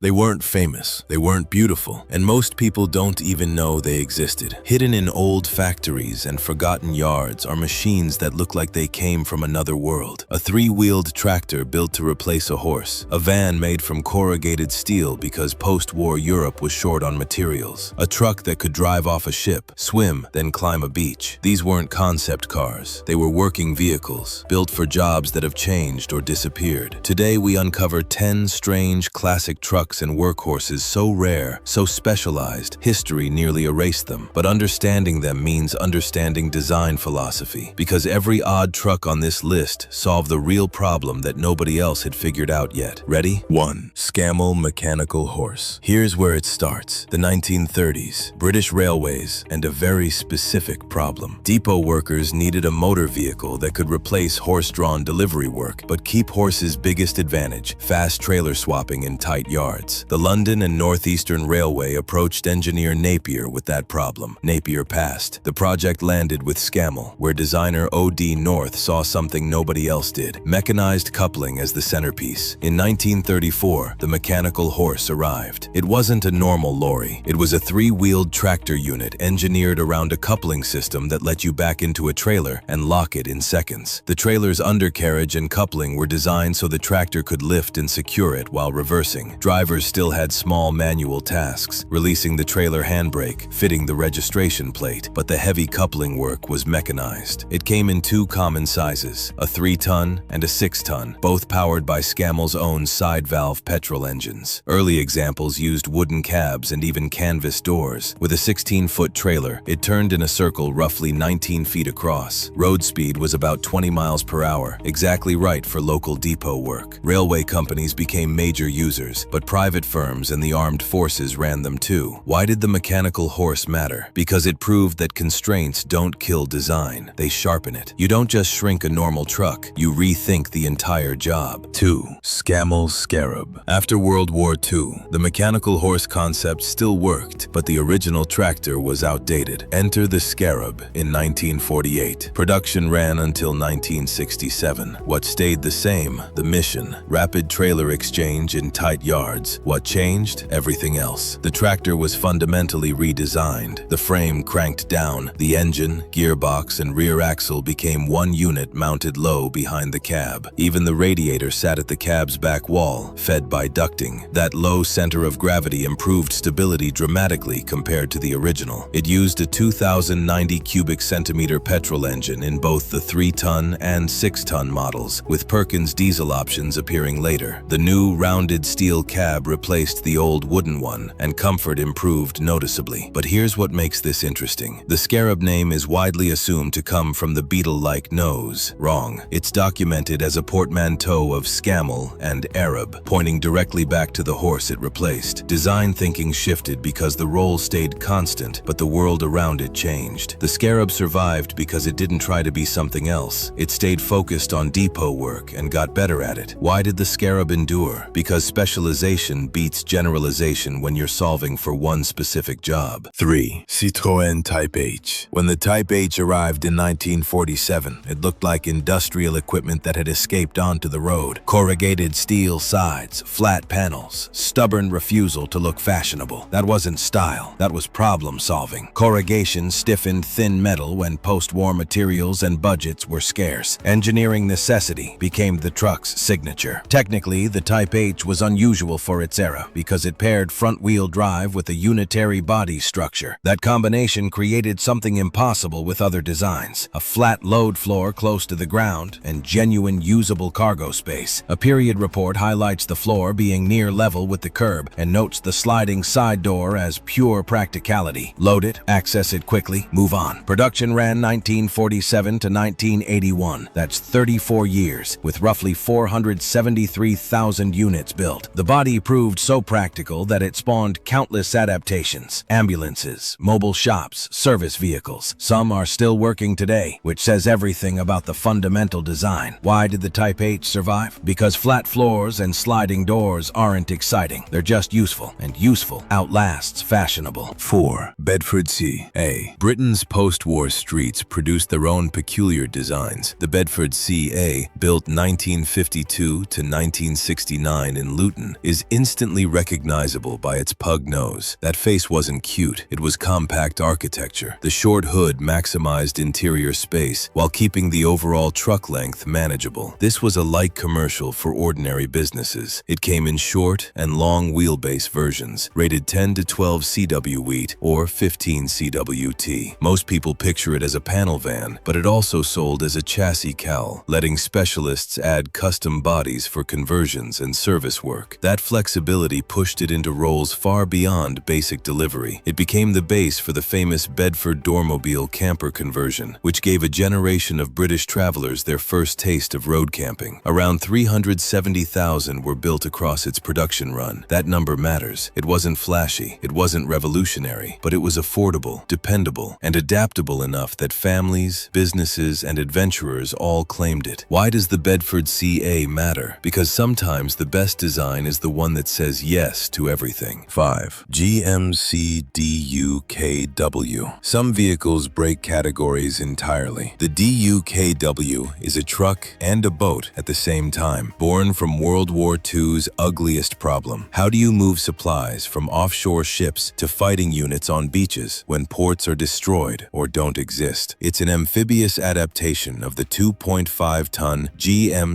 They weren't famous, they weren't beautiful, and most people don't even know they existed. Hidden in old factories and forgotten yards are machines that look like they came from another world. A three-wheeled tractor built to replace a horse. A van made from corrugated steel because post-war Europe was short on materials. A truck that could drive off a ship, swim, then climb a beach. These weren't concept cars. They were working vehicles, built for jobs that have changed or disappeared. Today we uncover 10 strange classic trucks and workhorses so rare, so specialized, history nearly erased them. But understanding them means understanding design philosophy, because every odd truck on this list solved the real problem that nobody else had figured out yet. Ready? 1. Scammell mechanical horse. Here's where it starts. The 1930s, British Railways, and a very specific problem. Depot workers needed a motor vehicle that could replace horse-drawn delivery work, but keep horses' biggest advantage, fast trailer swapping in tight yards. The London and Northeastern Railway approached engineer Napier with that problem. Napier passed. The project landed with Scammell, where designer O.D. North saw something nobody else did: mechanized coupling as the centerpiece. In 1934, the mechanical horse arrived. It wasn't a normal lorry. It was a three-wheeled tractor unit engineered around a coupling system that let you back into a trailer and lock it in seconds. The trailer's undercarriage and coupling were designed so the tractor could lift and secure it while reversing. Drivers still had small manual tasks, releasing the trailer handbrake, fitting the registration plate, but the heavy coupling work was mechanized. It came in two common sizes, a 3-ton and a 6-ton, both powered by Scamell's own side-valve petrol engines. Early examples used wooden cabs and even canvas doors. With a 16-foot trailer, it turned in a circle roughly 19 feet across. Road speed was about 20 miles per hour, exactly right for local depot work. Railway companies became major users, but private firms and the armed forces ran them too. Why did the mechanical horse matter? Because it proved that constraints don't kill design, they sharpen it. You don't just shrink a normal truck, you rethink the entire job. 2. Scaml Scarab. After World War II, the mechanical horse concept still worked, but the original tractor was outdated. Enter the Scarab in 1948. Production ran until 1967. What stayed the same? The mission: rapid trailer exchange in tight yards. What changed? Everything else. The tractor was fundamentally redesigned. The frame cranked down. The engine, gearbox, and rear axle became one unit mounted low behind the cab. Even the radiator sat at the cab's back wall, fed by ducting. That low center of gravity improved stability dramatically compared to the original. It used a 2,090 cubic centimeter petrol engine in both the 3-ton and 6-ton models, with Perkins diesel options appearing later. The new rounded steel cab replaced the old wooden one, and comfort improved noticeably. But here's what makes this interesting. The Scarab name is widely assumed to come from the beetle-like nose. Wrong. It's documented as a portmanteau of Scammell and Arab, pointing directly back to the horse it replaced. Design thinking shifted because the role stayed constant, but the world around it changed. The Scarab survived because it didn't try to be something else. It stayed focused on depot work and got better at it. Why did the Scarab endure? Because specialization beats generalization when you're solving for one specific job. 3. Citroen Type H. When the Type H arrived in 1947, it looked like industrial equipment that had escaped onto the road. Corrugated steel sides, flat panels, stubborn refusal to look fashionable. That wasn't style, that was problem solving. Corrugation stiffened thin metal when post-war materials and budgets were scarce. Engineering necessity became the truck's signature. Technically, the Type H was unusual for its era because it paired front-wheel drive with a unitary body structure. That combination created something impossible with other designs: a flat load floor close to the ground and genuine usable cargo space. A period report highlights the floor being near level with the curb and notes the sliding side door as pure practicality. Load it, access it quickly, move on. Production ran 1947 to 1981. That's 34 years, with roughly 473,000 units built. The body proved so practical that it spawned countless adaptations: ambulances, mobile shops, service vehicles. Some are still working today, which says everything about the fundamental design. Why did the Type H survive? Because flat floors and sliding doors aren't exciting. They're just useful, and useful outlasts fashionable. 4. Bedford CA. Britain's post-war streets produced their own peculiar designs. The Bedford CA, built 1952 to 1969 in Luton, is instantly recognizable by its pug nose. That face wasn't cute, it was compact architecture. The short hood maximized interior space while keeping the overall truck length manageable. This was a light commercial for ordinary businesses. It came in short and long wheelbase versions, rated 10 to 12 cw wheat or 15 cwt. Most people picture it as a panel van, but it also sold as a chassis cowl, letting specialists add custom bodies for conversions and service work. That flexibility pushed it into roles far beyond basic delivery. It became the base for the famous Bedford Dormobile camper conversion, which gave a generation of British travelers their first taste of road camping. Around 370,000 were built across its production run. That number matters. It wasn't flashy, it wasn't revolutionary, but it was affordable, dependable, and adaptable enough that families, businesses, and adventurers all claimed it. Why does the Bedford CA matter? Because sometimes the best design is the one that says yes to everything. 5. GMC DUKW. Some vehicles break categories entirely. The DUKW is a truck and a boat at the same time, born from World War II's ugliest problem. How do you move supplies from offshore ships to fighting units on beaches when ports are destroyed or don't exist? It's an amphibious adaptation of the 2.5-ton GMCCWK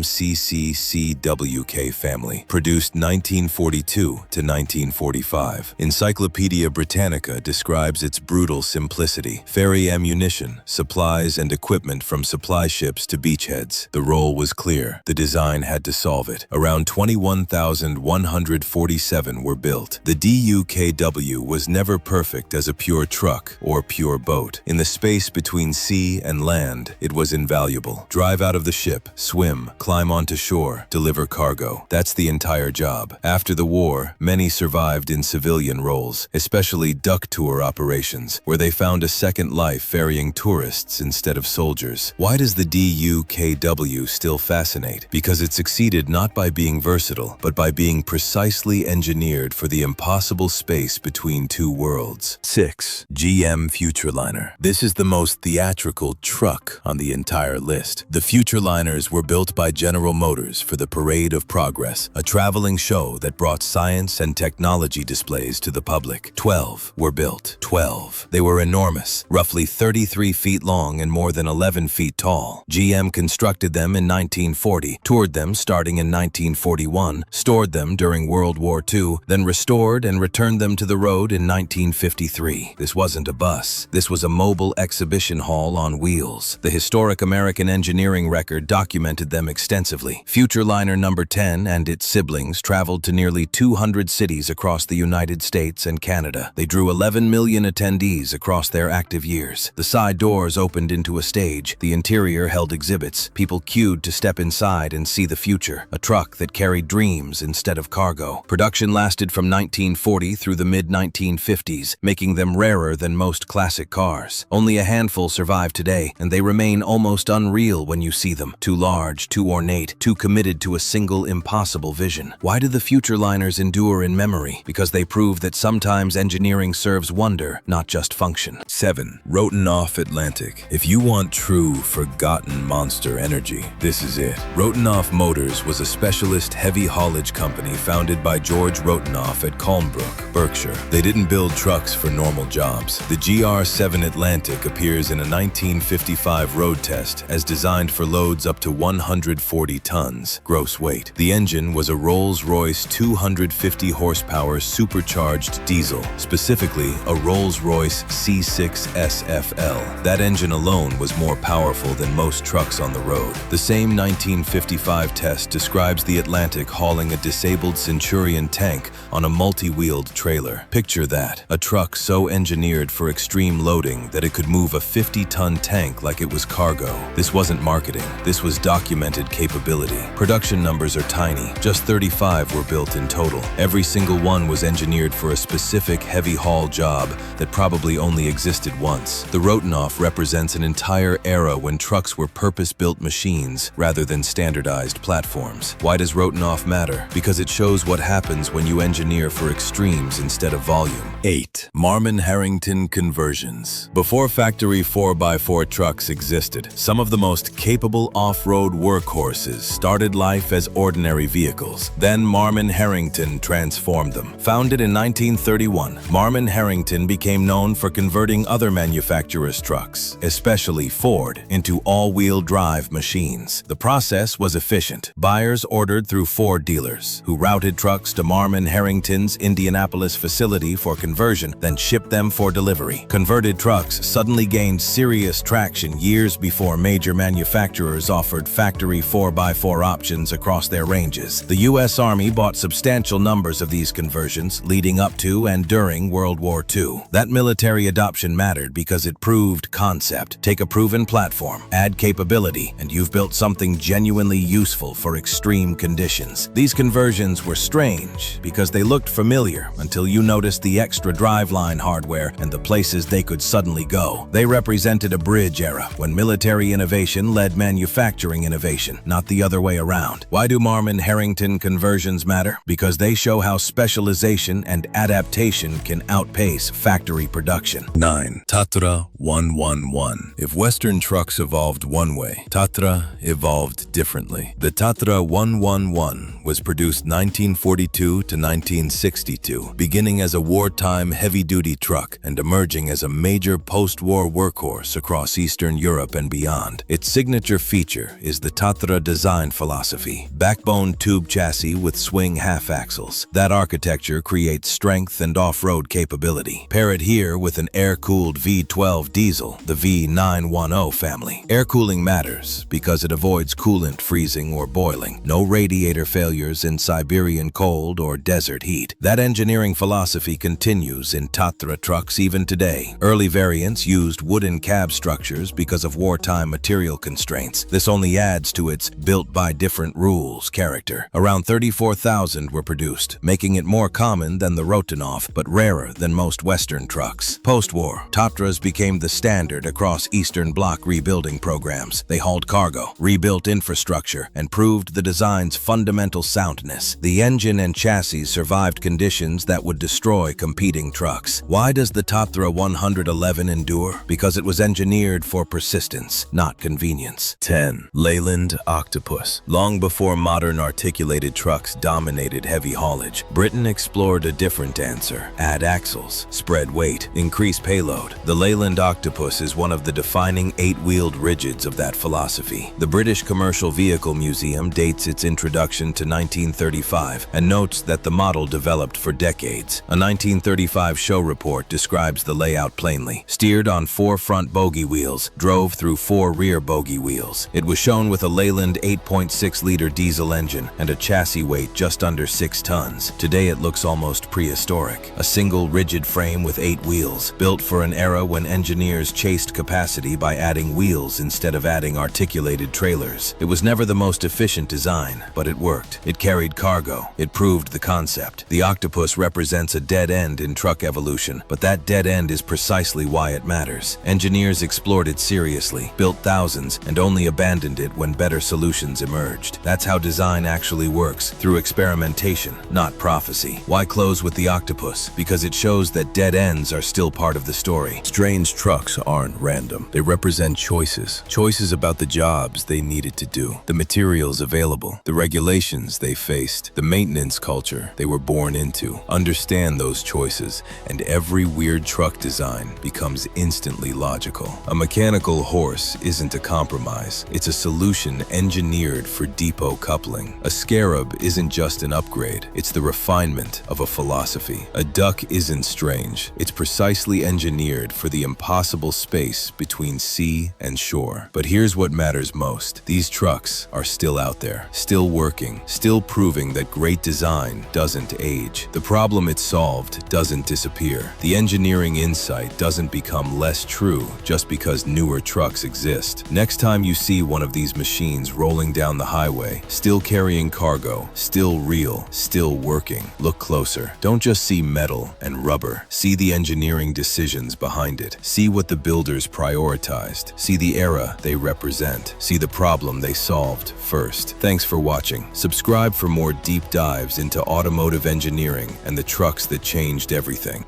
family, produced 1942 to 1945. Encyclopedia Britannica describes its brutal simplicity. Ferry ammunition, supplies, and equipment from supply ships to beachheads. The role was clear. The design had to solve it. Around 21,147 were built. The DUKW was never perfect as a pure truck or pure boat. In the space between sea and land, it was invaluable. Drive out of the ship, swim, climb onto shore, deliver cargo. That's the entire job. After the war, many survived in civilian roles, especially Duk tour operations, where they found a second life ferrying tourists instead of soldiers. Why does the DUKW still fascinate? Because it succeeded not by being versatile, but by being precisely engineered for the impossible space between two worlds. 6. GM Futureliner. This is the most theatrical truck on the entire list. The Futureliners were built by General Motors for the Parade of Progress, a traveling show that brought science and technology displays to the public. 12 were built. 12. They were enormous, roughly 33 feet long and more than 11 feet tall. GM constructed them in 1940, toured them starting in 1941, stored them during World War II, then restored and returned them to the road in 1953. This wasn't a bus. This was a mobile exhibition hall on wheels. The historic American engineering record documented them extensively. Futureliner number 10 and its siblings traveled to nearly 200 cities across the United States and Canada. They drew 11 million attendees across their active years. The side doors opened into a stage. The interior held exhibits. People queued to step inside and see the future, a truck that carried dreams instead of cargo. Production lasted from 1940 through the mid-1950s, making them rarer than most classic cars. Only a handful survive today, and they remain almost unreal when you see them. Too large, too ornate, too committed to a single impossible vision. Why do the Futureliners endure in memory? Because they prove that sometimes engineering serves wonder, not just function. 7. Roenoff Atlantic. If you want true, forgotten monster energy, this is it. Roenoff Motors was a specialist heavy haulage company founded by George Roenoff at Colnbrook, Berkshire. They didn't build trucks for normal jobs. The GR7 Atlantic appears in a 1955 road test as designed for loads up to 140 tons gross weight. The engine was a Rolls-Royce 250 horsepower supercharged diesel, specifically a Rolls-Royce C6 SFL. That engine alone was more powerful than most trucks on the road. The same 1955 test describes the Atlantic hauling a disabled Centurion tank on a multi-wheeled trailer. Picture that, a truck so engineered for extreme loading that it could move a 50-ton tank like it was cargo. This wasn't marketing, this was documented capability. Production numbers are tiny, just 35 were built in total. Every single one was engineered for a specific heavy haul job that probably only existed once. The Roenoff represents an entire era when trucks were purpose-built machines rather than standardized platforms. Why does Roenoff matter? Because it shows what happens when you engineer for extremes instead of volume. 8. Marman Harrington conversions. Before factory 4x4 trucks existed, some of the most capable off-road workhorses started life as ordinary vehicles. Then Marman Marman Harrington transformed them. Founded in 1931, Marman Harrington became known for converting other manufacturers' trucks, especially Ford, into all-wheel drive machines. The process was efficient. Buyers ordered through Ford dealers, who routed trucks to Marman Harrington's Indianapolis facility for conversion, then shipped them for delivery. Converted trucks suddenly gained serious traction years before major manufacturers offered factory 4x4 options across their ranges. The U.S. Army bought substantial numbers of these conversions leading up to and during World War II. That military adoption mattered because it proved concept. Take a proven platform, add capability, and you've built something genuinely useful for extreme conditions. These conversions were strange because they looked familiar until you noticed the extra driveline hardware and the places they could suddenly go. They represented a bridge era when military innovation led manufacturing innovation, not the other way around. Why do Marman Harrington conversions matter? Because they show how specialization and adaptation can outpace factory production. 9. Tatra 111. If Western trucks evolved one way, Tatra evolved differently. The Tatra 111 was produced 1942 to 1962, beginning as a wartime heavy-duty truck and emerging as a major post-war workhorse across Eastern Europe and beyond. Its signature feature is the Tatra design philosophy. Backbone tube chassis with swing half-axles. That architecture creates strength and off-road capability. Pair it here with an air-cooled V12 diesel, the V910 family. Air cooling matters because it avoids coolant freezing or boiling. No radiator failures in Siberian cold or desert heat. That engineering philosophy continues in Tatra trucks even today. Early variants used wooden cab structures because of wartime material constraints. This only adds to its built by different rules character. Around 34,000 were produced, making it more common than the Roenoff, but rarer than most Western trucks. Post-war, Tatras became the standard across Eastern Bloc rebuilding programs. They hauled cargo, rebuilt infrastructure, and proved the design's fundamental soundness. The engine and chassis survived conditions that would destroy competing trucks. Why does the Tatra 111 endure? Because it was engineered for persistence, not convenience. 10. Leland Octopus. Long before modern articulated trucks dominated heavy haulage, Britain explored a different answer. Add axles, spread weight, increase payload. The Leland Octopus is one of the defining 8-wheeled rigids of that philosophy. The British Commercial Vehicle Museum dates its introduction to 1935 and notes that the model developed for decades. A 1935 show report describes the layout plainly. Steered on 4 front bogie wheels, drove through 4 rear bogie wheels. It was shown with a Leland 8.6-liter diesel engine and a chassis weight just under 6 tons. Today it looks almost prehistoric. A single rigid frame with 8 wheels, built for an era when engineers chased capacity by adding wheels instead of adding articulated trailers. It was never the most efficient design, but it worked. It carried cargo. It proved the concept. The Octopus represents a dead end in truck evolution, but that dead end is precisely why it matters. Engineers explored it seriously, built thousands, and only abandoned it when better solutions emerged. That's how design actually works, through experimentation, not prophecy. Why close with the Octopus? Because it shows that dead ends are still part of the story. Strange trucks aren't random. They represent choices. Choices about the jobs they needed to do, the materials available, the regulations they faced, the maintenance culture they were born into. Understand those choices, and every weird truck design becomes instantly logical. A mechanical horse isn't a compromise. It's a solution engineered for depot coupling. A Scarab isn't just an upgrade. It's the refinement of a philosophy. A Duk isn't strange. It's precisely engineered for the impossible space between sea and shore. But here's what matters most. These trucks are still out there, still working, still proving that great design doesn't age. The problem it solved doesn't disappear. The engineering insight doesn't become less true just because newer trucks exist. Next time you see one of these machines rolling down the highway, still carrying cargo, still real, still working, look closer. Don't just see metal and rubber. See the engineering decisions behind it. See what the builders prioritized. See the era they represent. See the problem they solved first. Thanks for watching. Subscribe for more deep dives into automotive engineering and the trucks that changed everything.